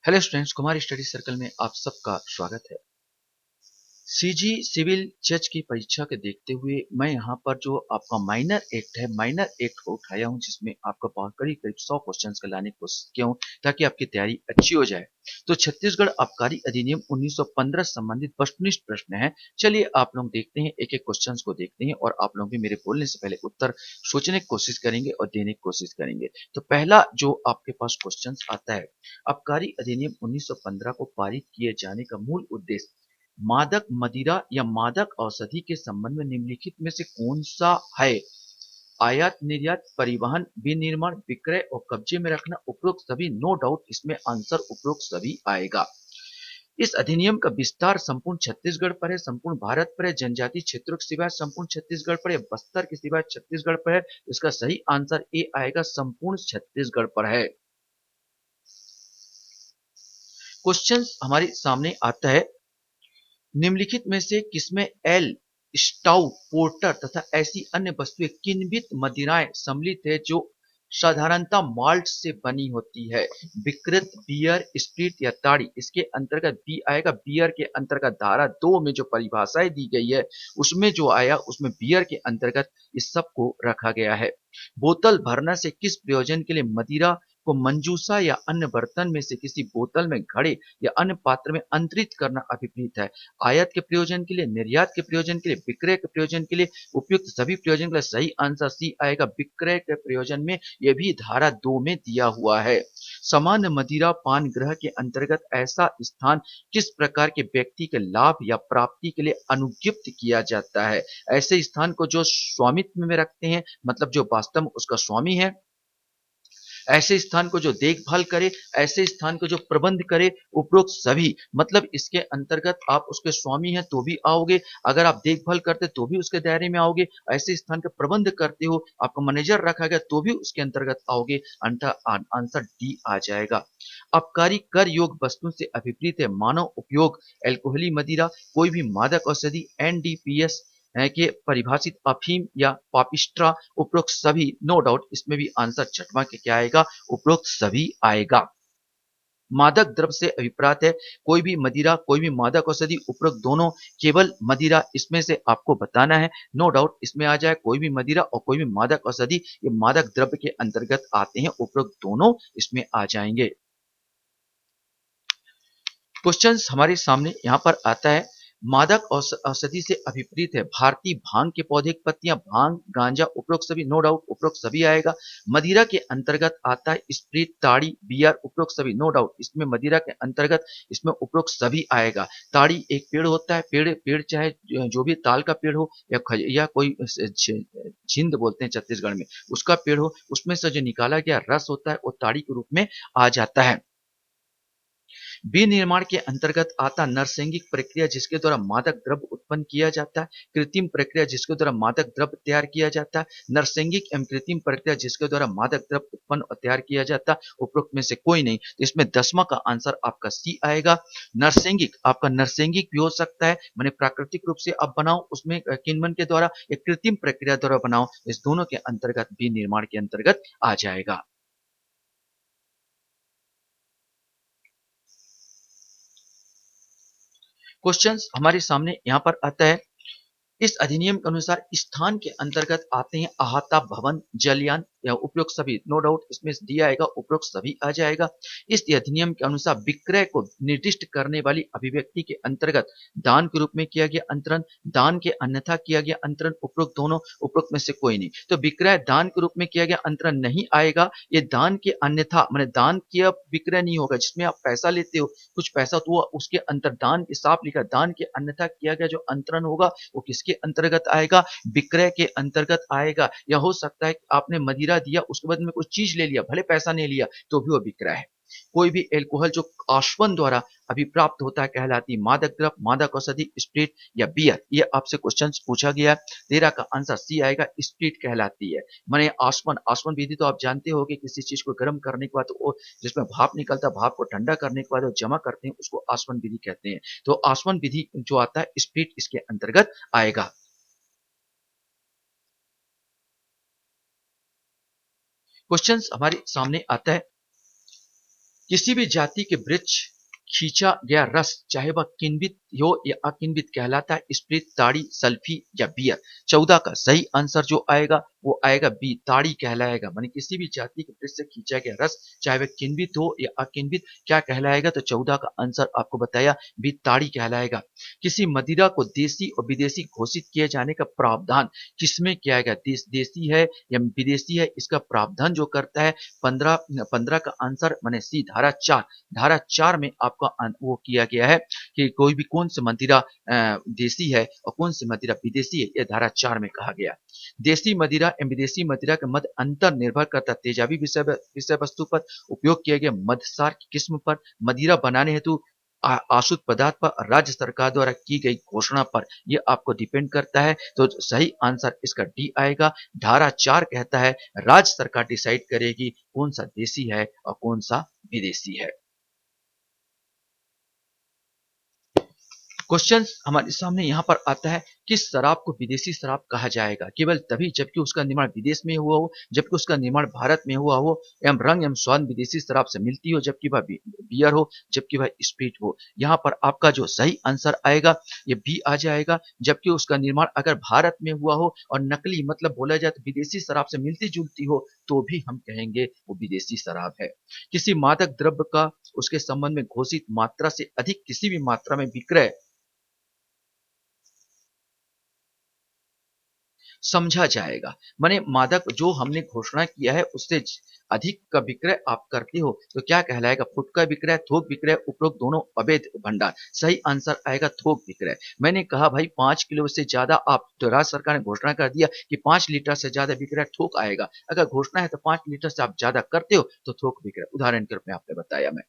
Hello students, Kumar study circle में आप सबका स्वागत है। सीजी सिविल जज की परीक्षा के देखते हुए मैं यहाँ पर जो आपका माइनर एक्ट है, माइनर एक्ट को उठाया हूँ, जिसमें आपका करीब करीब 100 क्वेश्चंस का लाने की कोशिश किया हूँ ताकि आपकी तैयारी अच्छी हो जाए। तो छत्तीसगढ़ आबकारी अधिनियम 1915 संबंधित वस्तुनिष्ठ प्रश्न है। चलिए आप लोग देखते हैं, एक एक क्वेश्चन को देखते हैं और आप लोग भी मेरे बोलने से पहले उत्तर सोचने की कोशिश करेंगे और देने की कोशिश करेंगे। तो पहला जो आपके पास क्वेश्चन आता है, आबकारी अधिनियम 1915 को पारित किए जाने का मूल उद्देश्य मादक मदिरा या मादक औषधि के संबंध में निम्नलिखित में से कौन सा है? आयात निर्यात, परिवहन, विनिर्माण, विक्रय और कब्जे में रखना, उपरोक्त सभी। नो डाउट इसमें आंसर उपरोक्त सभी आएगा। इस अधिनियम का विस्तार संपूर्ण छत्तीसगढ़ पर है, संपूर्ण भारत पर है, जनजातीय क्षेत्रों के सिवाय संपूर्ण छत्तीसगढ़ पर है, बस्तर के सिवाय छत्तीसगढ़ पर है। इसका सही आंसर ए आएगा, संपूर्ण छत्तीसगढ़ पर है। क्वेश्चन हमारे सामने आता है, निम्नलिखित में से किसमें एल, स्टाउट, पोर्टर तथा ऐसी अन्य वस्तुएं किण्वित मदिराएं सम्मिलित है जो साधारणतः माल्ट से बनी होती है? विकृत, बियर, स्प्रिट या ताड़ी। इसके अंतर्गत बी आएगा। बियर के अंतर्गत धारा 2 में जो परिभाषाएं दी गई है उसमें जो आया उसमें बियर के अंतर्गत इस सब को रखा गया है। बोतल भरना से किस प्रयोजन के लिए मदिरा को मंजूसा या अन्य बर्तन में से किसी बोतल में, घड़े या अन्य पात्र में अंतरित करना अभिप्रेत है? आयात के प्रयोजन के लिए, निर्यात के प्रयोजन के लिए, विक्रय के प्रयोजन के लिए, उपयुक्त सभी प्रयोजन के लिए। सही आंसर सी आएगा, विक्रय के प्रयोजन में। यह भी धारा 2 में दिया हुआ है। सामान्य मदिरा पान गृह के अंतर्गत ऐसा स्थान किस प्रकार के व्यक्ति के लाभ या प्राप्ति के लिए अनुज्ञप्त किया जाता है? ऐसे स्थान को जो स्वामित्व में रखते हैं, मतलब जो वास्तव में उसका स्वामी है, ऐसे स्थान को जो देखभाल करे, ऐसे स्थान को जो प्रबंध करे, उपरोक्त सभी। मतलब इसके अंतर्गत आप उसके स्वामी हैं तो भी आओगे, अगर आप देखभाल करते तो भी उसके दायरे में आओगे, ऐसे स्थान का प्रबंध करते हो, आपका मैनेजर रखा गया तो भी उसके अंतर्गत आओगे। आंसर डी आ जाएगा। आबकारी कर योग वस्तु से अभिप्रेत है मानव उपयोग, एल्कोहली मदिरा, कोई भी मादक औषधि, एनडीपीएस है कि परिभाषित अफीम या पापिस्ट्रा, उपरोक्त सभी। नो डाउट इसमें भी आंसर छठवां के क्या आएगा? उपरोक्त सभी आएगा। मादक द्रव्य से अभिप्राय है कोई भी मदिरा, कोई भी मादक औषधि, उपरोक्त दोनों, केवल मदिरा इसमें से आपको बताना है। नो डाउट इसमें आ जाए कोई भी मदिरा और कोई भी मादक औषधि, ये मादक द्रव्य के अंतर्गत आते हैं, उपरोक्त दोनों इसमें आ जाएंगे। क्वेश्चंस हमारे सामने यहाँ पर आता है, मादक औषधि से अभिप्रेत है भारतीय भांग के पौधे की पत्तियां, भांग, गांजा, उपरोक्त सभी। नो डाउट उपरोक्त सभी आएगा। मदिरा के अंतर्गत आता है स्प्रिट, ताड़ी, बियर, उपरोक्त सभी। नो डाउट इसमें मदिरा के अंतर्गत इसमें उपरोक्त सभी आएगा। ताड़ी एक पेड़ होता है, पेड़ पेड़ चाहे जो भी ताल का पेड़ हो या कोई झिंद बोलते हैं छत्तीसगढ़ में, उसका पेड़ हो, उसमें से जो निकाला गया रस होता है वो ताड़ी के रूप में आ जाता है। विनिर्माण के अंतर्गत आता नरसैंगिक प्रक्रिया जिसके द्वारा मादक द्रव्य उत्पन्न किया जाता है, कृत्रिम प्रक्रिया जिसके द्वारा मादक द्रव्य तैयार किया जाता है, नरसैंगिक एवं कृत्रिम प्रक्रिया जिसके द्वारा मादक द्रव्य उत्पन्न और तैयार किया जाता है, उपरोक्त में से कोई नहीं। तो इसमें 10वां का आंसर आपका सी आएगा। नरसैंगिक आपका नरसैंगिक भी हो सकता है, माने प्राकृतिक रूप से आप बनाओ उसमें किण्वन के द्वारा, या कृत्रिम प्रक्रिया द्वारा बनाओ, इस दोनों के अंतर्गत विनिर्माण के अंतर्गत आ जाएगा। क्वेश्चंस हमारे सामने यहाँ पर आता है, इस अधिनियम के अनुसार स्थान के अंतर्गत आते हैं अहाता, भवन, जलयान या उपरोक्त सभी। नो डाउट इसमें डी आएगा, उपरोक्त सभी आ जाएगा। इस अधिनियम के अनुसार विक्रय को निर्दिष्ट करने वाली अभिव्यक्ति के अंतर्गत दान के रूप में किया गया अंतरण, दान के अन्यथा किया गया अंतरण, उपरोक्त दोनों, उपरोक्त में से कोई नहीं। तो विक्रय दान के रूप में किया गया अंतरण नहीं आएगा, ये दान के अन्यथा माने दान किया विक्रय नहीं होगा, जिसमें आप पैसा लेते हो कुछ पैसा, तो वो उसके अंतर दान के साफ लिखा, दान के अन्यथा किया गया जो अंतरण होगा वो किसके अंतर्गत आएगा? विक्रय के अंतर्गत आएगा। या हो सकता है कि आपने मदिरा दिया उसके बाद में कुछ चीज ले लिया, भले पैसा नहीं लिया तो भी वो विक्रय है। कोई भी एल्कोहल जो आश्वन द्वारा अभिप्राप्त होता है कहलाती मादक द्रव्य, मादक औषधि, स्प्रिट या बियर। ये आपसे क्वेश्चन पूछा गया। 13 का आंसर सी आएगा, स्प्रिट कहलाती है। माने आश्वन, आश्वन विधि तो आप जानते हो कि किसी चीज को गर्म करने के बाद वो जिसमें भाप निकलता है, भाप को ठंडा करने के बाद वो जमा करते हैं, उसको आश्वन विधि कहते हैं। तो आश्वन विधि जो आता है स्प्रिट इसके अंतर्गत आएगा। क्वेश्चंस हमारे सामने आता है, किसी भी जाति के वृक्ष खींचा गया रस चाहे वह किण्वित हो या अकिण्वित कहलाता है स्प्रिट, ताड़ी, सल्फी या बियर। 14 का सही आंसर जो आएगा वो आएगा बी, ताड़ी कहलाएगा। माने किसी भी जाति के वृक्ष से खींचा गया रस चाहे वह किण्वित हो या अकिण्वित क्या कहलाएगा, तो 14 का आंसर आपको बताया बी, ताड़ी कहलाएगा। किसी मदिरा को देसी और विदेशी घोषित किए जाने का प्रावधान किसमें किया गया, देसी है या विदेशी है, इसका प्रावधान जो करता है 15 का आंसर माने सी, धारा 4। धारा 4 में आपका वो किया गया है कि कोई भी कौन सा मदिरा देसी है और कौन सी मदिरा विदेशी है, यह धारा 4 में कहा गया। देसी मदिरा एवं विदेशी मदिरा के मध्य अंतर निर्भर करता तेजाबी विषय वस्तु पर, उपयोग किए गए मद्यसार की किस्म पर, मदिरा बनाने हेतु आशुद्ध पदार्थ पर, राज्य सरकार द्वारा की गई घोषणा पर, यह आपको डिपेंड करता है। तो सही आंसर इसका डी आएगा। धारा 4 कहता है राज्य सरकार डिसाइड करेगी कौन सा देसी है और कौन सा विदेशी है। क्वेश्चन हमारे सामने यहाँ पर आता है किस शराब को विदेशी शराब कहा जाएगा, केवल तभी जबकि उसका निर्माण विदेश में हुआ हो, जबकि उसका निर्माण भारत में हुआ हो, एवं रंग एवं स्वाद विदेशी शराब से मिलती हो, जबकि वह बियर हो, जबकि वह स्प्रिट हो। यहाँ पर आपका जो सही आंसर आएगा ये बी आ जाएगा। जबकि उसका निर्माण अगर भारत में हुआ हो और नकली मतलब बोला जाए तो विदेशी शराब से मिलती जुलती हो तो भी हम कहेंगे वो विदेशी शराब है। किसी मादक द्रव्य का उसके संबंध में घोषित मात्रा से अधिक किसी भी मात्रा में विक्रय समझा जाएगा। माने मादक जो हमने घोषणा किया है उससे अधिक का विक्रय आप करते हो तो क्या कहलाएगा, फुटका विक्रय, थोक विक्रय, उपरोक्त दोनों, अवैध भंडार। सही आंसर आएगा थोक विक्रय। मैंने कहा भाई 5 किलो से ज्यादा आप, तो राज्य सरकार ने घोषणा कर दिया कि 5 लीटर से ज्यादा विक्रय थोक आएगा। अगर घोषणा है तो 5 लीटर से आप ज्यादा करते हो तो थोक विक्रय। उदाहरण के रूप में आपने बताया। मैं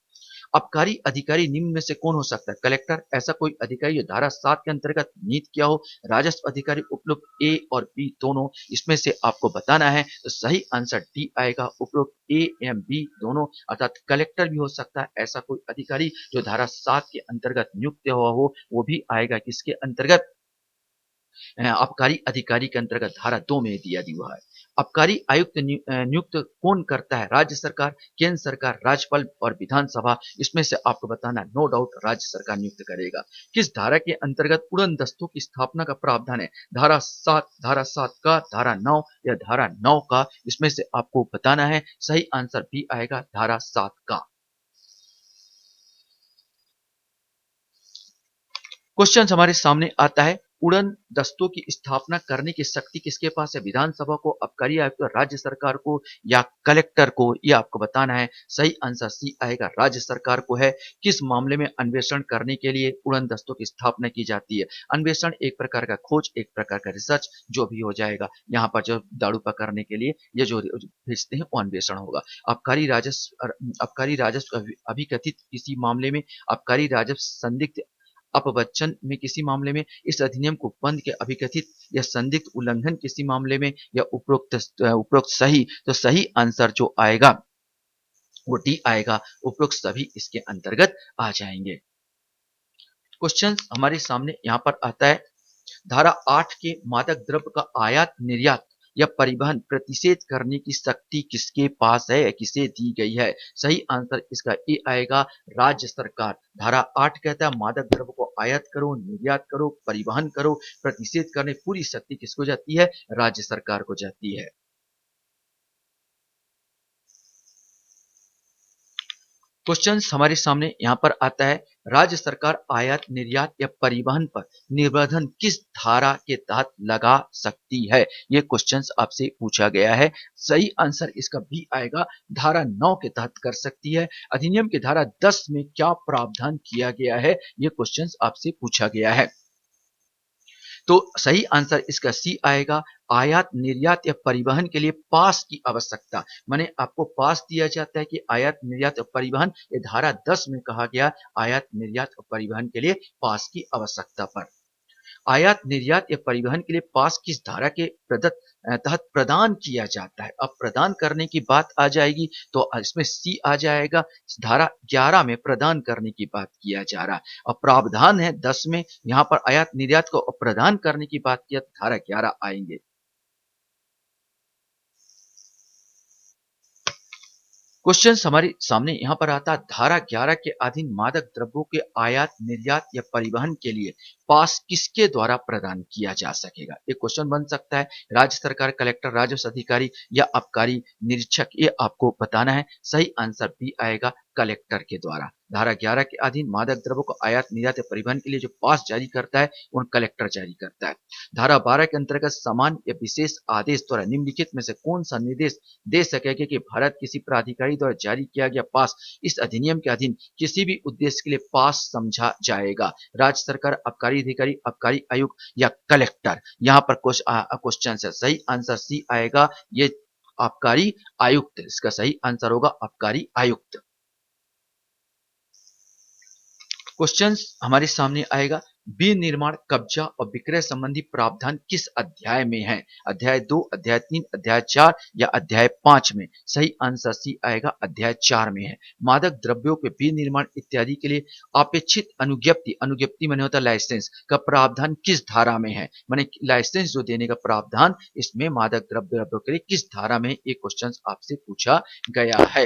आबकारी अधिकारी निम्न में से कौन हो सकता है, कलेक्टर, ऐसा कोई अधिकारी जो धारा 7 के अंतर्गत नियुक्त किया हो, राजस्व अधिकारी, उपरोक्त ए और बी दोनों, इसमें से आपको बताना है। तो सही आंसर डी आएगा, उपरोक्त ए एवं बी दोनों, अर्थात कलेक्टर भी हो सकता है ऐसा कोई अधिकारी जो धारा 7 के अंतर्गत नियुक्त हुआ हो, वो भी आएगा किसके अंतर्गत, आबकारी अधिकारी के अंतर्गत धारा 2 में दिया हुआ है। आबकारी आयुक्त नियुक्त कौन करता है, राज्य सरकार, केंद्र सरकार, राज्यपाल और विधानसभा। इसमें से आपको बताना नो डाउट राज्य सरकार नियुक्त करेगा। किस धारा के अंतर्गत उड़न दस्तों की स्थापना का प्रावधान है, धारा 7, धारा 7 का, धारा 9 या धारा 9 का। इसमें से आपको बताना है। सही आंसर भी आएगा धारा 7 का। क्वेश्चन हमारे सामने आता है उड़न दस्तों की स्थापना करने की शक्ति किसके पास है, विधानसभा को, आबकारी आयुक्त को, राज्य सरकार को या कलेक्टर को। यह आपको बताना है। सही आंसर सी आएगा, राज्य सरकार को है। किस मामले में अन्वेषण करने के लिए उड़न दस्तों की स्थापना की जाती है, अन्वेषण एक प्रकार का खोज, एक प्रकार का रिसर्च, जो भी हो जाएगा। यहाँ पर जो दारू पकड़ने के लिए ये जो भेजते हैं वो अन्वेषण होगा। आबकारी राजस्व अभिकथित किसी मामले में, आबकारी राजस्व संदिग्ध अपवचन में किसी मामले में, इस अधिनियम को बंद के अभिकथित या संदिग्ध उल्लंघन किसी मामले में, या उपरोक्त सही। तो सही आंसर जो आएगा वो डी आएगा, उपरोक्त सभी इसके अंतर्गत आ जाएंगे। क्वेश्चन हमारे सामने यहाँ पर आता है धारा 8 के मादक द्रव्य का आयात, निर्यात या परिवहन प्रतिषेध करने की शक्ति किसके पास है या किसे दी गई है। सही आंसर इसका ए आएगा, राज्य सरकार। धारा 8 कहता है मादक द्रव्य को आयात करो, निर्यात करो, परिवहन करो, प्रतिषेध करने पूरी शक्ति किसको जाती है, राज्य सरकार को जाती है। क्वेश्चन हमारे सामने यहाँ पर आता है राज्य सरकार आयात, निर्यात या परिवहन पर निर्बंधन किस धारा के तहत लगा सकती है। ये क्वेश्चंस आपसे पूछा गया है। सही आंसर इसका भी आएगा, धारा 9 के तहत कर सकती है। अधिनियम की धारा 10 में क्या प्रावधान किया गया है, ये क्वेश्चंस आपसे पूछा गया है। तो सही आंसर इसका सी आएगा, आयात, निर्यात या परिवहन के लिए पास की आवश्यकता। माने आपको पास दिया जाता है कि आयात, निर्यात और परिवहन, ये धारा 10 में कहा गया आयात, निर्यात और परिवहन के लिए पास की आवश्यकता पर। आयात, निर्यात या परिवहन के लिए पास किस धारा के तहत प्रदान किया जाता है। अब प्रदान करने की बात आ जाएगी तो इसमें सी आ जाएगा, धारा 11 में प्रदान करने की बात किया जा रहा है। और प्रावधान है 10 में, यहाँ पर आयात निर्यात को प्रदान करने की बात किया तो धारा 11 आएंगे। क्वेश्चंस हमारे सामने यहाँ पर आता है, धारा 11 के अधीन मादक द्रव्यों के आयात, निर्यात या परिवहन के लिए पास किसके द्वारा प्रदान किया जा सकेगा? एक क्वेश्चन बन सकता है। राज्य सरकार, कलेक्टर, राजस्व अधिकारी या आबकारी निरीक्षक, ये आपको बताना है। सही आंसर बी आएगा, कलेक्टर के द्वारा। धारा 11 के अधीन मादक द्रव्यों को आयात, निर्यात या परिवहन के लिए जो पास जारी करता है, उन कलेक्टर जारी करता है। धारा 12 के अंतर्गत समान या विशेष आदेश द्वारा निम्नलिखित में से कौन सा निर्देश दे सकेगा कि भारत किसी प्राधिकारी द्वारा जारी किया गया पास इस अधिनियम के अधीन किसी भी उद्देश्य के लिए पास समझा जाएगा? राज्य सरकार, आबकारी अधिकारी, आबकारी आयुक्त या कलेक्टर? यहाँ पर क्वेश्चन है, सही आंसर सी आएगा, ये आबकारी आयुक्त। इसका सही आंसर होगा आबकारी आयुक्त। क्वेश्चंस हमारे सामने आएगा, विनिर्माण, कब्जा और विक्रय संबंधी प्रावधान किस अध्याय में है? अध्याय 2, अध्याय 3, अध्याय 4 या अध्याय 5 में? सही आंसर सी आएगा, अध्याय 4 में है। मादक द्रव्यों के विनिर्माण इत्यादि के लिए अपेक्षित अनुज्ञप्ति, अनुज्ञप्ति माने होता है लाइसेंस, का प्रावधान किस धारा में है? माने लाइसेंस जो देने का प्रावधान इसमें मादक द्रव्यों के लिए किस धारा में? एक क्वेश्चन आपसे पूछा गया है।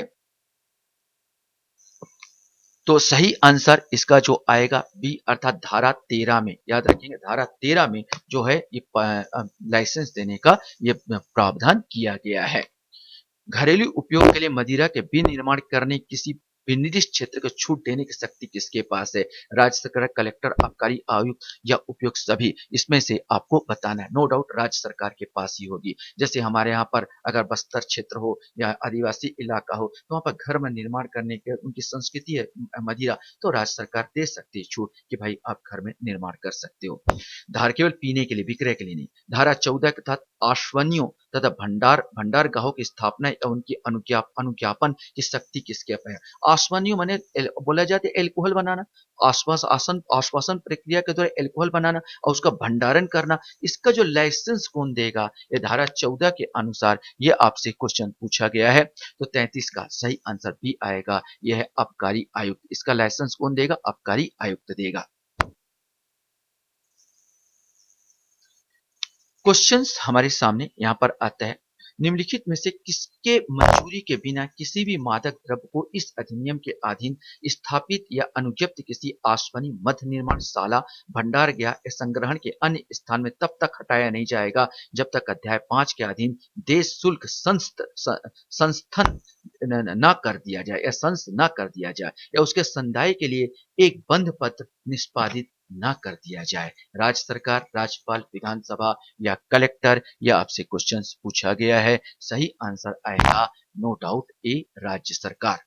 तो सही आंसर इसका जो आएगा बी, अर्थात धारा 13 में। याद रखेंगे, धारा 13 में जो है ये लाइसेंस देने का ये प्रावधान किया गया है। घरेलू उपयोग के लिए मदिरा के विनिर्माण करने किसी विनिर्दिष्ट क्षेत्र को छूट देने की शक्ति किसके पास है? राज्य सरकार, कलेक्टर, आबकारी आयुक्त या उपयुक्त सभी? इसमें से आपको बताना है। नो डाउट राज्य सरकार के पास ही होगी। जैसे हमारे यहाँ पर अगर बस्तर क्षेत्र हो या आदिवासी इलाका हो, तो वहाँ पर घर में निर्माण करने के उनकी संस्कृति है मदिरा, तो राज्य सरकार दे सकती है छूट कि भाई आप घर में निर्माण कर सकते हो। धारा केवल पीने के लिए, विक्रय के लिए नहीं। धारा 14 के तहत आश्वनियों तथा भंडारगाहों की स्थापना या उनकी अनुज्ञापन की शक्ति किसके पास है? आश्वनियों माने बोला जाता है एल्कोहल बनाना, आश्वासन प्रक्रिया के द्वारा एल्कोहल बनाना और उसका भंडारण करना, इसका जो लाइसेंस कौन देगा? ये धारा 14 के अनुसार ये आपसे क्वेश्चन पूछा गया है। तो 33 का सही आंसर भी आएगा, यह है आबकारी आयुक्त। इसका लाइसेंस कौन देगा? आबकारी आयुक्त देगा। क्वेश्चंस हमारे सामने यहाँ पर आता है, निम्नलिखित में से किसके मंजूरी के बिना किसी भी मादक द्रव्य को इस अधिनियम के अधीन स्थापित या अनुज्ञप्त किसी आश्वनी, मद्य निर्माण शाला, भंडार गृह या संग्रहण के अन्य स्थान में तब तक हटाया नहीं जाएगा जब तक अध्याय 5 के अधीन देश शुल्क संस्थन न कर दिया जाए या संस न कर दिया जाए या उसके संदाय के लिए एक बंध पत्र निष्पादित न कर दिया जाए? राज्य सरकार, राज्यपाल, विधानसभा या कलेक्टर? या आपसे क्वेश्चन पूछा गया है। सही आंसर आएगा नो डाउट ए, राज्य सरकार।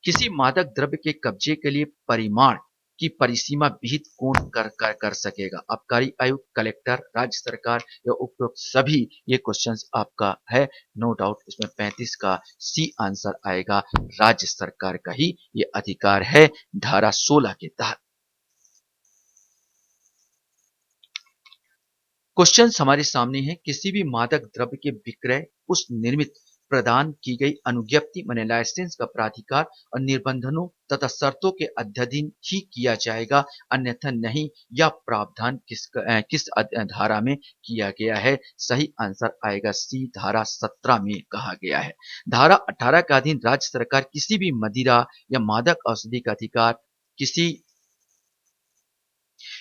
किसी मादक द्रव्य के कब्जे के लिए परिमाण की परिसीमा विहित कौन कर सकेगा? आबकारी आयुक्त, कलेक्टर, राज्य सरकार या उपरोक्त सभी? ये क्वेश्चंस आपका है। नो डाउट इसमें 35 का सी आंसर आएगा, राज्य सरकार का ही ये अधिकार है धारा 16 के तहत। क्वेश्चंस हमारे सामने है, किसी भी मादक द्रव्य के विक्रय, उस निर्मित, प्रदान की गई अनुज्ञप्ति माने लाइसेंस का प्राधिकार और निबंधनों तथा शर्तों के अध्ययन ही किया जाएगा, अन्यथा नहीं। या प्रावधान किस धारा में किया गया है? सही आंसर आएगा सी, धारा 17 में कहा गया है। धारा 18 के अधीन राज्य सरकार किसी भी मदिरा या मादक औषधि का अधिकार किसी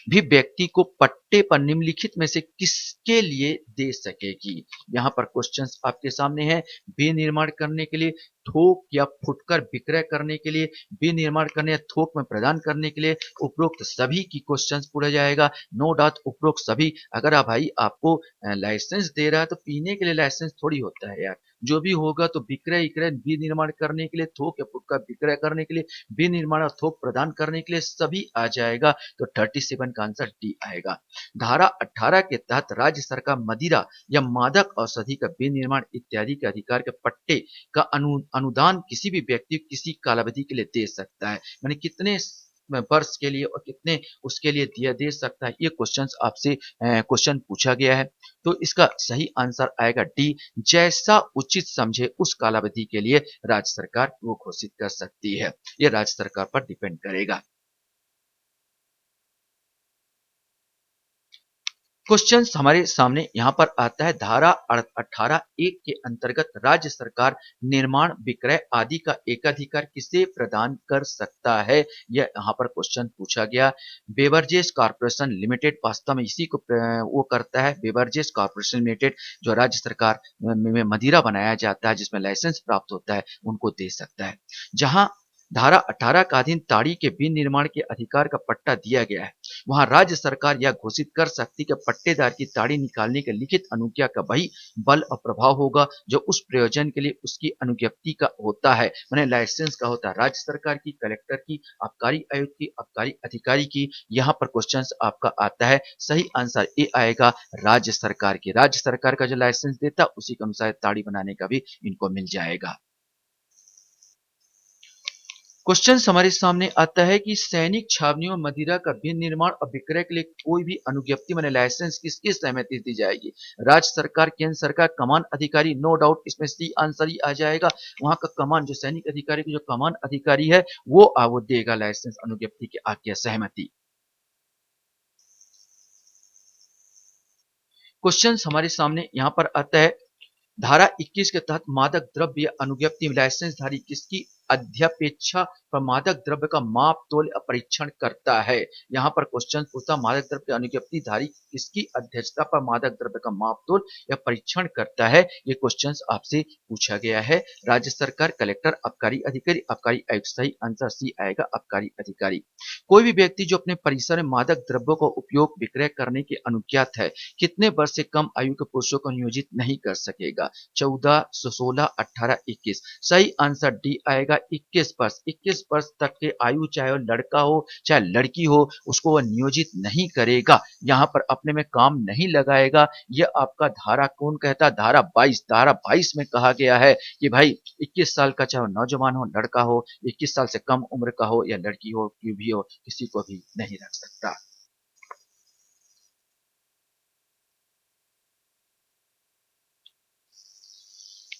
भी व्यक्ति को पट्टे पर निम्नलिखित में से किसके लिए दे सकेगी? यहाँ पर क्वेश्चंस आपके सामने है। विनिर्माण करने के लिए, थोक या फुटकर विक्रय करने के लिए, विनिर्माण करने या थोक में प्रदान करने के लिए, उपरोक्त सभी की क्वेश्चंस पूछा जाएगा। नो डाउट उपरोक्त सभी। अगर भाई आपको लाइसेंस दे रहा है तो पीने के लिए लाइसेंस थोड़ी होता है यार। जो भी होगा तो विक्रय विक्रय विनिर्माण करने के लिए, थोक या फुटकर विक्रय करने के लिए, विनिर्माण और थोक प्रदान करने के लिए सभी आ जाएगा। तो 37 का आंसर डी आएगा। धारा 18 के तहत राज्य सरकार मदिरा या मादक औषधि का विनिर्माण इत्यादि के अधिकार के पट्टे का अनुदान किसी भी व्यक्ति किसी कालावधि के लिए दे सकता है। माने कितने वर्ष के लिए और कितने उसके लिए दिया दे सकता है, ये क्वेश्चंस आपसे क्वेश्चन पूछा गया है। तो इसका सही आंसर आएगा डी, जैसा उचित समझे उस कालावधि के लिए राज्य सरकार वो घोषित कर सकती है। ये राज्य सरकार पर डिपेंड करेगा। क्वेश्चंस हमारे सामने यहाँ पर आता है धारा 18(1) के अंतर्गत राज्य सरकार निर्माण, विक्रय आदि का एकाधिकार किसे प्रदान कर सकता है? यह यहाँ पर क्वेश्चन पूछा गया। बेवरेजेस कॉर्पोरेशन लिमिटेड वास्तव में इसी को वो करता है। बेवरेजेस कॉर्पोरेशन लिमिटेड जो राज्य सरकार में मदिरा बनाया जाता है, जिसमें लाइसेंस प्राप्त होता है, उनको दे सकता है। जहाँ धारा 18 का अधीन ताड़ी के विनिर्माण के अधिकार का पट्टा दिया गया है, वहां राज्य सरकार यह घोषित कर सकती कि पट्टेदार की ताड़ी निकालने के लिखित अनुज्ञा का वही बल और प्रभाव होगा जो उस प्रयोजन के लिए उसकी अनुज्ञप्ति का होता है, माने लाइसेंस का होता है। राज्य सरकार की, कलेक्टर की, आबकारी आयुक्त की, आबकारी अधिकारी की। यहाँ पर क्वेश्चन आपका आता है, सही आंसर ए आएगा राज्य सरकार की। राज्य सरकार का जो लाइसेंस देता है उसी के अनुसार ताड़ी बनाने का भी इनको मिल जाएगा। क्वेश्चन हमारे सामने आता है कि सैनिक छावनियों में मदिरा का विनिर्माण और विक्रय के लिए कोई भी अनुज्ञप्ति माने लाइसेंस किसकी सहमति दी जाएगी? राज्य सरकार, केंद्र सरकार, कमान अधिकारी। नो डाउट इसमें सी आंसर ही आ जाएगा। वहां का कमान, जो सैनिक अधिकारी की जो कमान अधिकारी है, वो देगा लाइसेंस, अनुज्ञप्ति की आज्ञा, सहमति। क्वेश्चन हमारे सामने यहाँ पर आता है, धारा 21 के तहत मादक द्रव्य अनुज्ञप्ति लाइसेंसधारी किसकी अध्यपेक्षा पर मादक द्रव्य का माप तोल या परीक्षण करता है? यहाँ पर क्वेश्चन पूछता, मादक द्रव्य अनुज्ञप्ति धारी किसकी अध्यक्षता पर मादक द्रव्य का माप तोल या परीक्षण करता है? ये क्वेश्चन आपसे पूछा गया है। राज्य सरकार, कलेक्टर, आबकारी अधिकारी, आबकारी आयुक्त। सही आंसर सी आएगा, आबकारी अधिकारी। कोई भी व्यक्ति जो अपने परिसर में मादक द्रव्यों का उपयोग, विक्रय करने के अनुज्ञात है, कितने वर्ष से कम आयु के पुरुषों को नियोजित नहीं कर सकेगा? 14, 16, 18, 21। सही आंसर डी आएगा, 21 वर्ष। 21 वर्ष तक के आयु, चाहे वो लड़का हो चाहे लड़की हो, उसको वह नियोजित नहीं करेगा, यहाँ पर अपने में काम नहीं लगाएगा। यह आपका धारा कौन कहता है? धारा 22। धारा 22 में कहा गया है कि भाई 21 साल का चाहे नौजवान हो, लड़का हो, 21 साल से कम उम्र का हो या लड़की हो, कोई भी हो, किसी को भी नहीं रख सकता।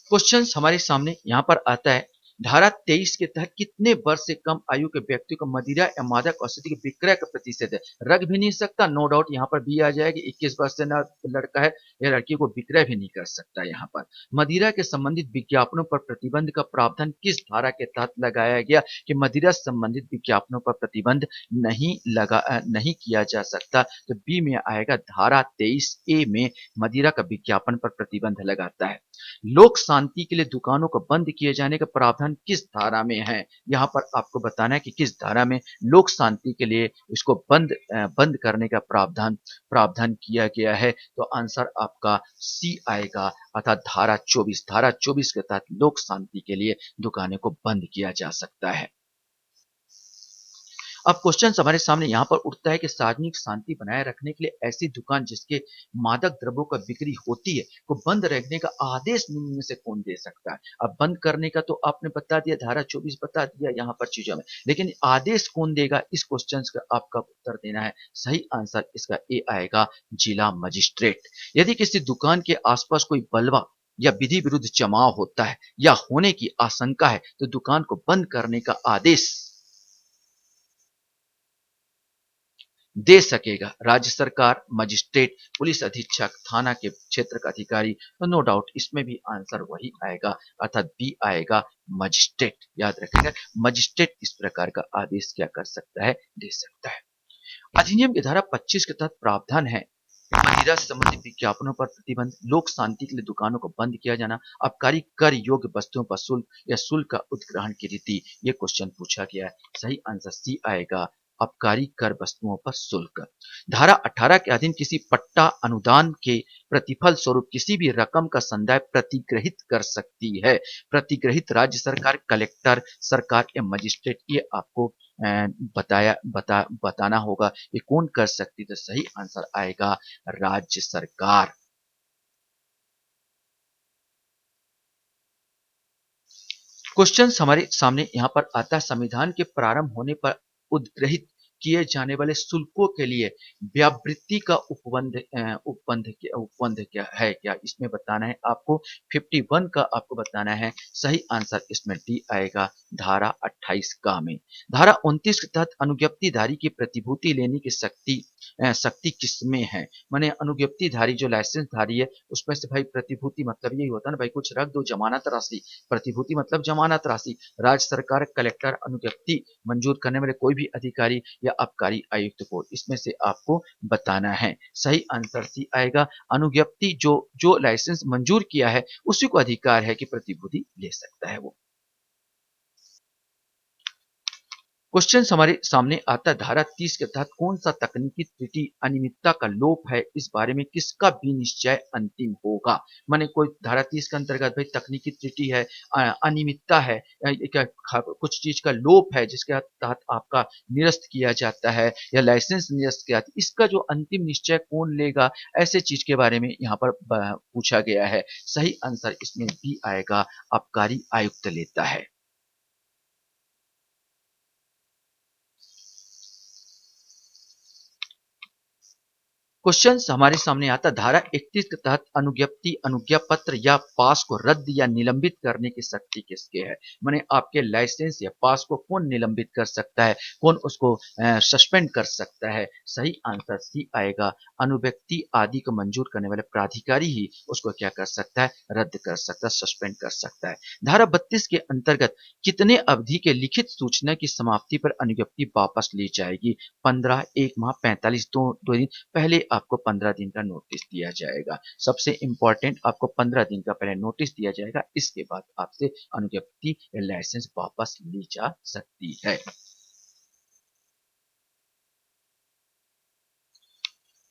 क्वेश्चन हमारे सामने यहाँ पर आता है, धारा 23 के तहत कितने वर्ष से कम आयु के व्यक्ति को मदिरा या मादक औषधि के विक्रय का प्रतिषेध है? रख भी नहीं सकता, नो डाउट यहाँ पर भी आ जाएगी। 21 वर्ष से ना लड़का है या लड़की को विक्रय भी नहीं कर सकता। यहाँ पर मदिरा के संबंधित विज्ञापनों पर प्रतिबंध का प्रावधान किस धारा के तहत लगाया गया कि मदिरा संबंधित विज्ञापनों पर प्रतिबंध नहीं किया जा सकता? तो बी में आएगा, धारा 23A में मदिरा का विज्ञापन पर प्रतिबंध लगाता है। लोक शांति के लिए दुकानों को बंद किए जाने का प्रावधान किस धारा में है? यहाँ पर आपको बताना है कि किस धारा में लोक शांति के लिए इसको बंद करने का प्रावधान किया गया है। तो आंसर आपका सी आएगा, अर्थात धारा 24। धारा 24 के तहत लोक शांति के लिए दुकानें को बंद किया जा सकता है। अब क्वेश्चन हमारे सामने यहाँ पर उठता है कि सार्वजनिक शांति बनाए रखने के लिए ऐसी दुकान जिसके मादक द्रव्यों का बिक्री होती है को बंद रखने का आदेश निम्न में से कौन दे सकता है? अब बंद करने का तो आपने बता दिया, धारा 24 बता दिया यहाँ पर चीजों में, लेकिन आदेश कौन देगा, इस क्वेश्चन का आपका उत्तर देना है। सही आंसर इसका ए आएगा, जिला मजिस्ट्रेट। यदि किसी दुकान के आसपास कोई बलवा या विधि विरुद्ध जमाव होता है या होने की आशंका है तो दुकान को बंद करने का आदेश दे सकेगा राज्य सरकार, मजिस्ट्रेट, पुलिस अधीक्षक, थाना के क्षेत्र का अधिकारी। तो नो डाउट इसमें भी आंसर वही आएगा, अर्थात बी आएगा, मजिस्ट्रेट। याद रखिएगा, मजिस्ट्रेट इस प्रकार का आदेश क्या कर सकता है, दे सकता है। अधिनियम की धारा 25 के तहत प्रावधान है, मदिरा से संबंधित विज्ञापनों पर प्रतिबंध, लोक शांति के लिए दुकानों को बंद किया जाना, आबकारी कर योग्य वस्तुओं पर शुल्क या शुल्क का उत्ग्रहण की रीति। ये क्वेश्चन पूछा गया है। सही आंसर सी आएगा, आबकारी कर वस्तुओं पर शुल्क। धारा 18 के अधीन किसी पट्टा अनुदान के प्रतिफल स्वरूप किसी भी रकम का संदाय प्रतिग्रहित कर सकती है। प्रतिग्रहित राज्य सरकार, कलेक्टर, सरकार या मजिस्ट्रेट। ये आपको बताना होगा ये कौन कर सकती। तो सही आंसर आएगा, राज्य सरकार। क्वेश्चन हमारे सामने यहाँ पर आता है, संविधान के प्रारंभ होने पर उद्ग्रहित किए जाने वाले शुल्कों के लिए व्यावृत्ति का उपबंध क्या है? क्या इसमें बताना है आपको? 51 का आपको बताना है। सही आंसर इसमें डी आएगा, धारा 28 का में। धारा 29 के तहत अनुज्ञप्तिधारी की प्रतिभूति लेने की शक्ति शक्ति किसमें है। माने अनुज्ञप्तिधारी जो लाइसेंस धारी है उसमें से भाई प्रतिभूति मतलब यही होता है ना भाई, कुछ रख दो जमानत राशि, प्रतिभूति मतलब जमानत राशि। राज्य सरकार, कलेक्टर, अनुज्ञप्ति मंजूर करने वाले कोई भी अधिकारी या आबकारी आयुक्त को, इसमें से आपको बताना है। सही आंसर सी आएगा। अनुज्ञप्ति जो जो लाइसेंस मंजूर किया है उसी को अधिकार है कि प्रतिभूति ले सकता है वो। क्वेश्चन हमारे सामने आता है, धारा 30 के तहत कौन सा तकनीकी त्रुटि अनियमितता का लोप है, इस बारे में किसका विनिश्चय अंतिम होगा। माने कोई धारा 30 के अंतर्गत भाई तकनीकी त्रुटि है, अनियमितता है, कुछ चीज का लोप है जिसके तहत आपका निरस्त किया जाता है या लाइसेंस निरस्त किया जाता है, इसका जो अंतिम निश्चय कौन लेगा, ऐसे चीज के बारे में यहाँ पर पूछा गया है। सही आंसर इसमें बी आएगा, आबकारी आयुक्त लेता है। क्वेश्चन हमारे सामने आता, धारा 31 के तहत अनुज्ञप्ति, अनुज्ञा पत्र या पास को रद्द या निलंबित करने की शक्ति किसके है। माने आपके लाइसेंस या पास को कौन निलंबित कर सकता है, कौन उसको सस्पेंड कर सकता है। सही आंसर सी आएगा, अनुव्यक्ति आदि को मंजूर करने वाले प्राधिकारी ही उसको क्या कर सकता है, रद्द कर सकता है, सस्पेंड कर सकता है। धारा 32 के अंतर्गत कितने अवधि के लिखित सूचना की समाप्ति पर अनुज्ञप्ति वापस ली जाएगी। 15, 1 माह, 45, दो दिन। पहले आपको 15 दिन का नोटिस दिया जाएगा। सबसे इंपॉर्टेंट, आपको 15 दिन का पहले नोटिस दिया जाएगा, इसके बाद आपसे अनुज्ञप्ति या लाइसेंस वापस ली जा सकती है।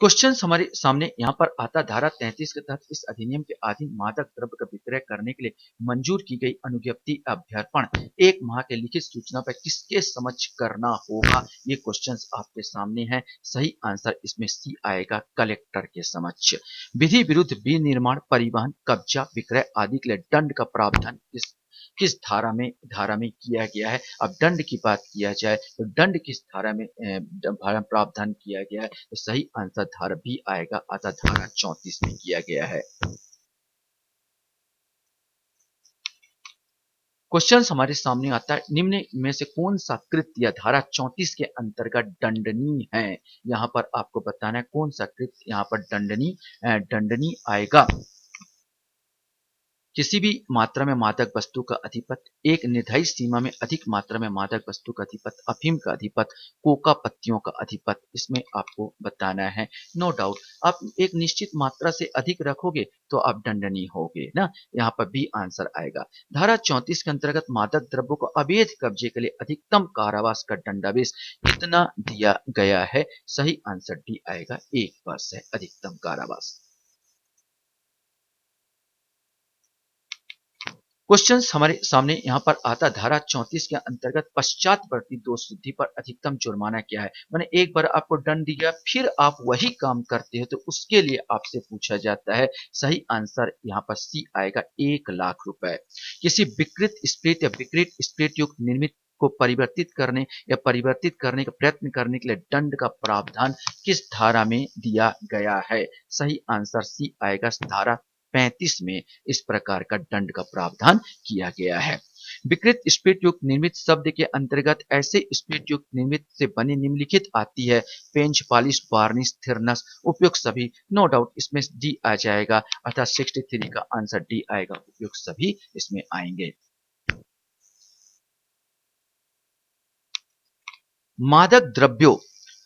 क्वेश्चन हमारे सामने यहाँ पर आता, धारा 33 के तहत इस अधिनियम के अधीन मादक द्रव्य का विक्रय करने के लिए मंजूर की गई अनुज्ञप्ति अभ्यर्पण 1 माह के लिखित सूचना पर किसके समक्ष करना होगा। ये क्वेश्चंस आपके सामने हैं। सही आंसर इसमें सी आएगा, कलेक्टर के समक्ष। विधि विरुद्ध विनिर्माण, परिवहन, कब्जा, विक्रय आदि के लिए दंड का प्रावधान किस धारा में किया गया है। अब दंड की बात किया जाए तो दंड किस धारा में प्रावधान किया गया है, तो सही आंसर धारा बी आएगा, अतः धारा 34 में किया गया है। क्वेश्चन हमारे सामने आता है, निम्न में से कौन सा कृत्य या धारा 34 के अंतर्गत दंडनीय है। यहाँ पर आपको बताना है कौन सा कृत्य यहाँ पर दंडनीय आएगा। किसी भी मात्रा में मादक वस्तु का अधिपत्य, एक निर्धारित सीमा में अधिक मात्रा में मादक वस्तु का अधिपत्य, अफीम का अधिपत्य, कोका पत्तियों का अधिपत्य, इसमें आपको बताना है। नो डाउट, आप एक निश्चित मात्रा से अधिक रखोगे तो आप दंडनीय होगे ना। यहाँ पर बी आंसर आएगा। धारा 34 के अंतर्गत मादक द्रव्यों को अवैध कब्जे के लिए अधिकतम कारावास का दंडादेश कितना दिया गया है। सही आंसर डी आएगा, 1 वर्ष है अधिकतम कारावास। क्वेश्चन हमारे सामने यहाँ पर आता, धारा 34 के अंतर्गत पश्चातवर्ती दोष सिद्धि पर अधिकतम जुर्माना क्या है। मैंने एक बार आपको दंड दिया फिर आप वही काम करते हो तो उसके लिए आपसे पूछा जाता है। सही आंसर यहाँ पर सी आएगा, 1,00,000 रुपए। किसी विकृत स्प्रिट या विकृत स्प्रिट युक्त निर्मित को परिवर्तित करने या परिवर्तित करने का प्रयत्न करने के लिए दंड का प्रावधान किस धारा में दिया गया है। सही आंसर सी आएगा, धारा 35 में इस प्रकार का दंड का प्रावधान किया गया है। विकृत स्प्रिट युक्त निर्मित शब्द के अंतर्गत ऐसे स्प्रिट युक्त निर्मित से बनी निम्नलिखित आती है, पेंच, पॉलिश, वार्निश, थिरनस, उपयुक्त सभी। नो डाउट इसमें डी आ जाएगा, अर्थात 63 का आंसर डी आएगा, उपयुक्त सभी इसमें आएंगे।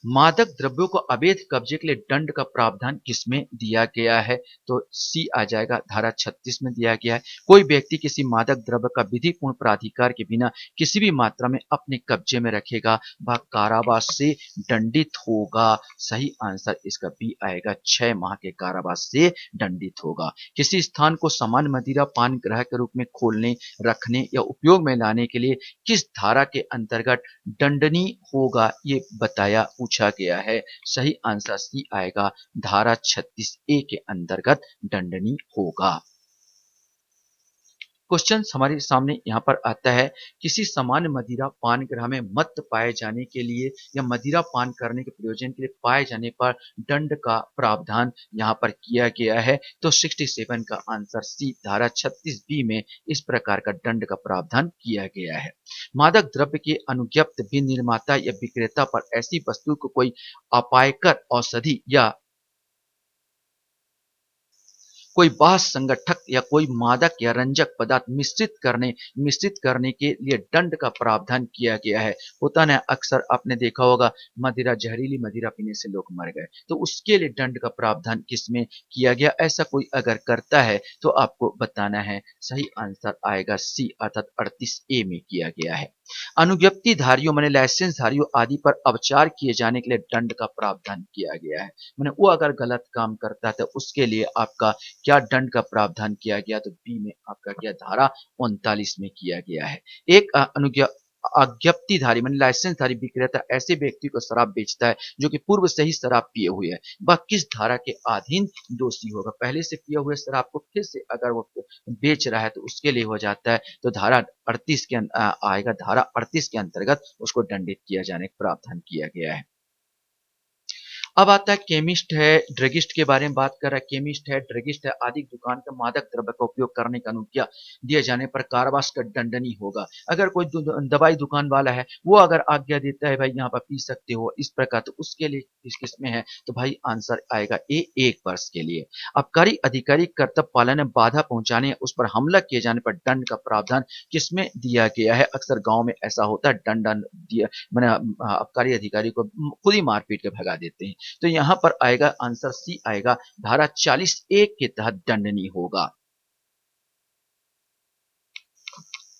मादक द्रव्यों को अवैध कब्जे के लिए दंड का प्रावधान किसमें दिया गया है, तो सी आ जाएगा, धारा 36 में दिया गया है। कोई व्यक्ति किसी मादक द्रव्य का विधिपूर्ण प्राधिकार के बिना किसी भी मात्रा में अपने कब्जे में रखेगा वह कारावास से दंडित होगा। सही आंसर इसका बी आएगा, 6 माह के कारावास से दंडित होगा। किसी स्थान को सामान्य मदिरा पान ग्रह के रूप में खोलने, रखने या उपयोग में लाने के लिए किस धारा के अंतर्गत दंडनीय होगा, ये बताया पूछा गया है। सही आंसर सी आएगा, धारा 36 ए के अंतर्गत दंडनीय होगा। क्वेश्चंस हमारे सामने यहाँ पर आता है, किसी सामान्य मदिरा पान गृह में मत पाए जाने के लिए या मदिरा पान करने के प्रयोजन के लिए पाए जाने पर दंड का प्रावधान यहाँ पर किया गया है। तो 67 का आंसर सी, धारा 36 बी में इस प्रकार का दंड का प्रावधान किया गया है। मादक द्रव्य के अनुज्ञप्त विनिर्माता या विक्रेता पर ऐसी वस्तु को कोई अपायकर औषधि या कोई बाह्य संगठक या कोई मादक या रंजक पदार्थ मिश्रित करने के लिए दंड का प्रावधान किया गया है। होता ना, अक्सर आपने देखा होगा मदिरा, जहरीली मदिरा पीने से लोग मर गए, तो उसके लिए दंड का प्रावधान किसमें किया गया, ऐसा कोई अगर करता है तो आपको बताना है। सही आंसर आएगा सी, अर्थात 38 ए में किया गया है। अनुज्ञप्ति धारियों माने लाइसेंस धारियों आदि पर अविचार किए जाने के लिए दंड का प्रावधान किया गया है। माने वो अगर गलत काम करता है तो उसके लिए आपका क्या दंड का प्रावधान किया गया, तो बी में आपका क्या, धारा 39 में किया गया है। एक अज्ञप्तिधारी माने लाइसेंसधारी विक्रेता ऐसे व्यक्ति को शराब बेचता है जो कि पूर्व से ही शराब पिए हुए है। वह किस धारा के अधीन दोषी होगा? पहले से पिए हुए शराब को फिर से अगर वो बेच रहा है तो उसके लिए हो जाता है, तो धारा 38 के आएगा, धारा 38 के अंतर्गत उसको दंडित किया जाने का प्रावधान किया गया है। अब आता है केमिस्ट है, ड्रगिस्ट के बारे में बात कर रहा है। केमिस्ट है, ड्रगिस्ट है आदि दुकान का मादक द्रव्य का उपयोग करने का अनुज्ञा दिए जाने पर कारावास का दंडनीय होगा। अगर कोई दवाई दुकान वाला है, वो अगर आज्ञा देता है भाई यहाँ पर पी सकते हो इस प्रकार, तो उसके लिए किस में है, तो भाई आंसर आएगा ए, 1 वर्ष के लिए। आबकारी अधिकारी कर्तव्य पालन में बाधा पहुंचाने, उस पर हमला किए जाने पर दंड का प्रावधान किसमें दिया गया है? अक्सर गांव में ऐसा होता है, दंड दिया मैंने आबकारी अधिकारी को खुद ही मारपीट के भगा देते हैं। तो यहां पर आएगा आंसर सी आएगा, धारा 40(1) के तहत दंडनीय होगा।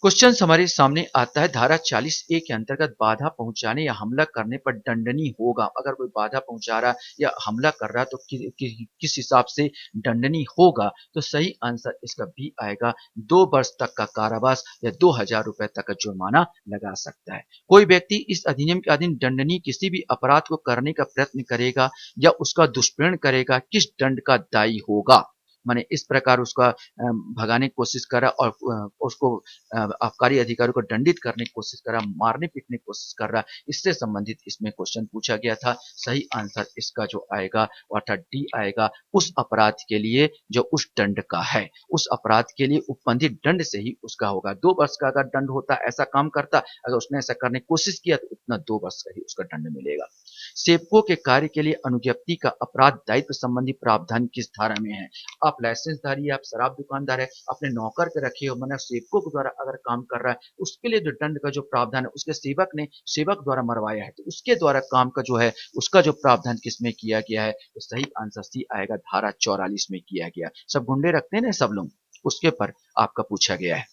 क्वेश्चन हमारे सामने आता है, धारा 40(a) के अंतर्गत बाधा पहुंचाने या हमला करने पर दंडनीय होगा। अगर कोई बाधा पहुंचा रहा या हमला कर रहा तो किस हिसाब से दंडनीय होगा, तो सही आंसर इसका बी आएगा, 2 वर्ष तक का कारावास या 2000 रुपए तक का जुर्माना लगा सकता है। कोई व्यक्ति इस अधिनियम के अधीन दंडनीय किसी भी अपराध को करने का प्रयत्न करेगा या उसका दुष्प्रेरण करेगा, किस दंड का दायी होगा? माने इस प्रकार उसका भगाने की कोशिश करा और उसको आबकारी अधिकारी को दंडित करने की कोशिश कर रहा, मारने पीटने की कोशिश कर रहा, इससे संबंधित इसमें क्वेश्चन पूछा गया था। सही आंसर इसका जो आएगा अर्थात डी आएगा, उस अपराध के लिए जो उस दंड का है, उस अपराध के लिए उपबंधित दंड से ही उसका होगा। 2 वर्ष का अगर दंड होता, ऐसा काम करता, अगर उसने ऐसा करने की कोशिश किया तो उतना 2 वर्ष का ही उसका दंड मिलेगा। सेवकों के कार्य के लिए अनुज्ञप्ति का अपराध दायित्व संबंधी प्रावधान किस धारा में है? आप लाइसेंसधारी, आप शराब दुकानदार है, अपने नौकर के रखे हो, मैंने सेवकों के द्वारा अगर काम कर रहा है, उसके लिए जो दंड का जो प्रावधान है, उसके सेवक द्वारा मरवाया है, तो उसके द्वारा काम का जो है, उसका जो प्रावधान किसमें किया गया है, तो सही आंसर सी आएगा, धारा 44 में किया गया। सब गुंडे रखते हैं ना सब लोग, उसके पर आपका पूछा गया है।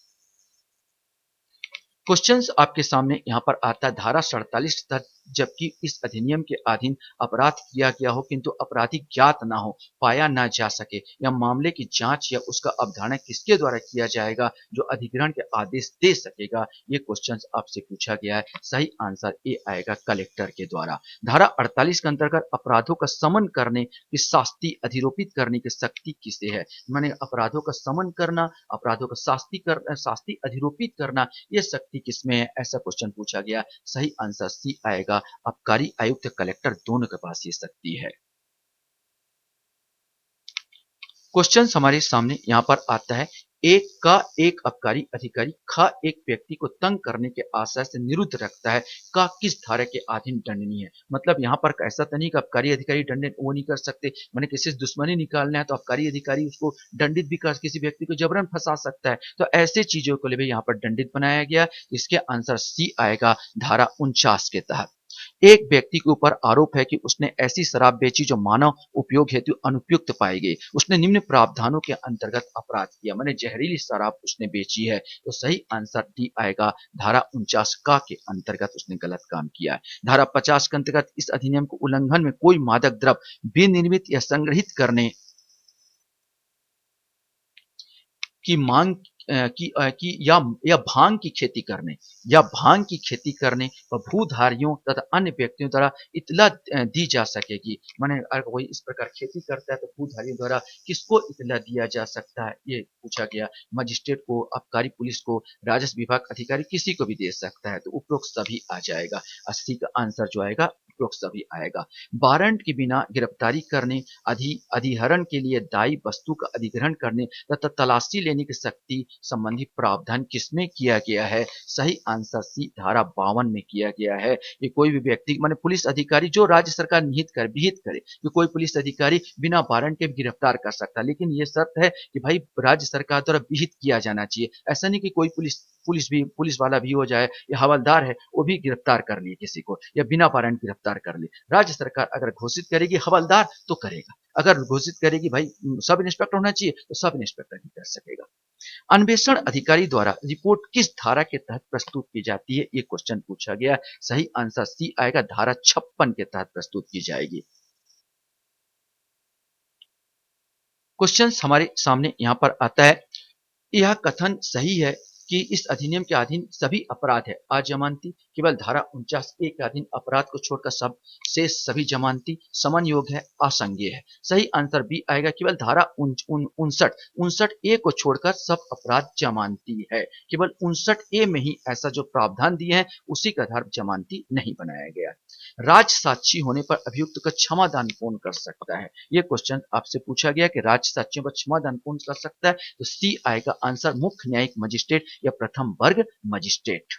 क्वेश्चंस आपके सामने यहाँ पर आता है, धारा 47 तक जबकि इस अधिनियम के अधीन अपराध किया गया हो किंतु अपराधी ज्ञात ना हो, पाया ना जा सके, या मामले की जांच या उसका अवधारण किसके द्वारा किया जाएगा, जो अधिग्रहण के आदेश दे सकेगा, ये क्वेश्चंस आपसे पूछा गया है। सही आंसर ए आएगा, कलेक्टर के द्वारा। धारा 48 के अंतर्गत अपराधों का समन करने की शास्ति अधिरोपित करने की शक्ति किसे है? माने अपराधों का समन करना, अपराधों का शास्ति अधिरोपित करना, ये शक्ति किसमें है, ऐसा क्वेश्चन पूछा गया। सही आंसर सी आएगा, आबकारी आयुक्त कलेक्टर दोनों के पास ये शक्ति है। क्वेश्चन हमारे सामने यहाँ पर आता है, एक का एक आबकारी अधिकारी ख एक व्यक्ति को तंग करने के आशय से निरुद्ध रखता है, का किस धारा के अधीन दंडनीय है? मतलब यहाँ पर ऐसा तो नहीं कि आबकारी अधिकारी दंडित वो नहीं कर सकते, मैंने किसी से दुश्मनी निकालना है तो आबकारी अधिकारी उसको दंडित भी कर, किसी व्यक्ति को जबरन फंसा सकता है, तो ऐसे चीजों को लिए यहाँ पर दंडित बनाया गया। इसके आंसर सी आएगा, धारा 49 के तहत। एक व्यक्ति के ऊपर आरोप है कि उसने ऐसी शराब बेची जो मानव उपयोग हेतु अनुपयुक्त पाई गई, उसने निम्न प्रावधानों के अंतर्गत अपराध किया, माने जहरीली शराब उसने बेची है, तो सही आंसर डी आएगा, धारा 49 का के अंतर्गत उसने गलत काम किया है। धारा 50 के अंतर्गत इस अधिनियम को उल्लंघन में कोई मादक द्रव्य विनिर्मित या संग्रहित करने की मांग या भांग की खेती करने व भूधारियों तथा अन्य व्यक्तियों द्वारा इत्तला दी जा सकेगी। माने अगर कोई इस प्रकार खेती करता है तो भूधारियों द्वारा किसको इत्तला दिया जा सकता है, ये पूछा गया। मजिस्ट्रेट को, आबकारी पुलिस को, राजस्व विभाग अधिकारी किसी को भी दे सकता है, तो उपरोक्त सभी आ जाएगा। 80 का आंसर जो आएगा उपरोक्त सभी आएगा। वारंट के बिना गिरफ्तारी करने, अधिहरण के लिए दायी वस्तु का अधिग्रहण करने तथा तलाशी लेने की शक्ति संबंधी प्रावधान किसमें किया गया है? सही आंसर सी, धारा 52 में किया गया है। कि कोई भी व्यक्ति माने पुलिस अधिकारी जो राज्य सरकार विहित करे कि कोई पुलिस अधिकारी बिना वारंट के भी गिरफ्तार कर सकता है, लेकिन ये शर्त है कि भाई राज्य सरकार द्वारा विहित किया जाना चाहिए। ऐसा नहीं कि कोई पुलिस वाला भी हो जाए या हवलदार है वो भी गिरफ्तार कर लिए किसी को या बिना वारंट गिरफ्तार कर ले। राज्य सरकार अगर घोषित करेगी हवलदार तो करेगा, अगर घोषित करेगी भाई सब इंस्पेक्टर होना चाहिए तो सब इंस्पेक्टर ही कर सकेगा। अन्वेषण अधिकारी द्वारा रिपोर्ट किस धारा के तहत प्रस्तुत की जाती है, ये क्वेश्चन पूछा गया। सही आंसर सी आएगा, धारा 56 के तहत प्रस्तुत की जाएगी। क्वेश्चन हमारे सामने यहां पर आता है, यह कथन सही है कि इस अधिनियम के अधीन सभी अपराध है अजमानती, केवल धारा 49A के अधीन अपराध को छोड़कर सब से सभी जमानती समन योग्य है, असंज्ञेय है। सही आंसर बी आएगा, केवल धारा 59A को छोड़कर सब अपराध जमानती है। केवल 59A में ही ऐसा जो प्रावधान दिए हैं उसी का आधार जमानती नहीं बनाया गया। राज साक्षी होने पर अभियुक्त का क्षमादान कौन कर सकता है? ये क्वेश्चन आपसे पूछा गया कि राज साक्षियों पर क्षमादान कौन कर सकता है, तो सी आएगा आंसर, मुख्य न्यायिक मजिस्ट्रेट या प्रथम वर्ग मजिस्ट्रेट।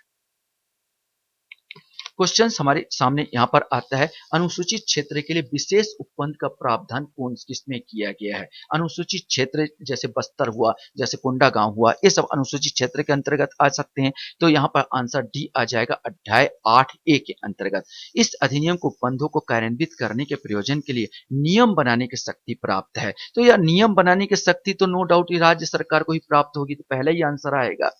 क्वेश्चन हमारे सामने यहाँ पर आता है, अनुसूचित क्षेत्र के लिए विशेष उपबंध का प्रावधान कौन किसमें किया गया है? अनुसूचित क्षेत्र जैसे बस्तर हुआ, जैसे कोंडा गांव हुआ, ये सब अनुसूचित क्षेत्र के अंतर्गत आ सकते हैं। तो यहाँ पर आंसर डी आ जाएगा, अध्याय 8A के अंतर्गत। इस अधिनियम को उपबंधों को कार्यान्वित करने के प्रयोजन के लिए नियम बनाने की शक्ति प्राप्त है। तो यह नियम बनाने की शक्ति तो नो डाउट राज्य सरकार को ही प्राप्त होगी, तो पहले ही आंसर आएगा।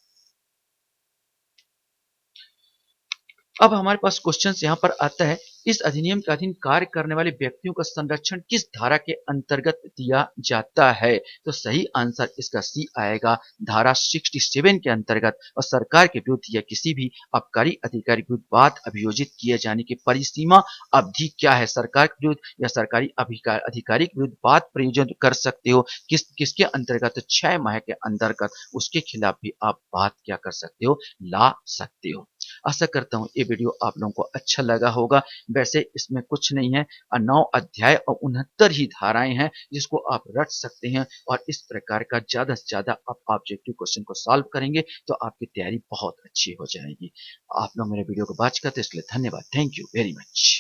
अब हमारे पास क्वेश्चन यहाँ पर आता है, इस अधिनियम के अधीन कार्य करने वाले व्यक्तियों का संरक्षण किस धारा के अंतर्गत दिया जाता है? तो सही आंसर इसका सी आएगा, धारा 67 के अंतर्गत। और सरकार के विरुद्ध या किसी भी आबकारी अधिकारी के विरुद्ध बात अभियोजित किए जाने की परिसीमा अवधि क्या है? सरकार के विरुद्ध या सरकारी अधिकारी के विरुद्ध बात प्रयोजन कर सकते हो किसके अंतर्गत? 6 माह के अंतर्गत उसके खिलाफ भी आप बात क्या कर सकते हो? ला सकते हो। आशा करता हूँ ये वीडियो आप लोगों को अच्छा लगा होगा। वैसे इसमें कुछ नहीं है, 9 अध्याय और 69 ही धाराएं हैं जिसको आप रट सकते हैं, और इस प्रकार का ज्यादा से ज्यादा आप ऑब्जेक्टिव क्वेश्चन को सॉल्व करेंगे तो आपकी तैयारी बहुत अच्छी हो जाएगी। आप लोग मेरे वीडियो को वॉच करते इसलिए धन्यवाद। Thank you very much.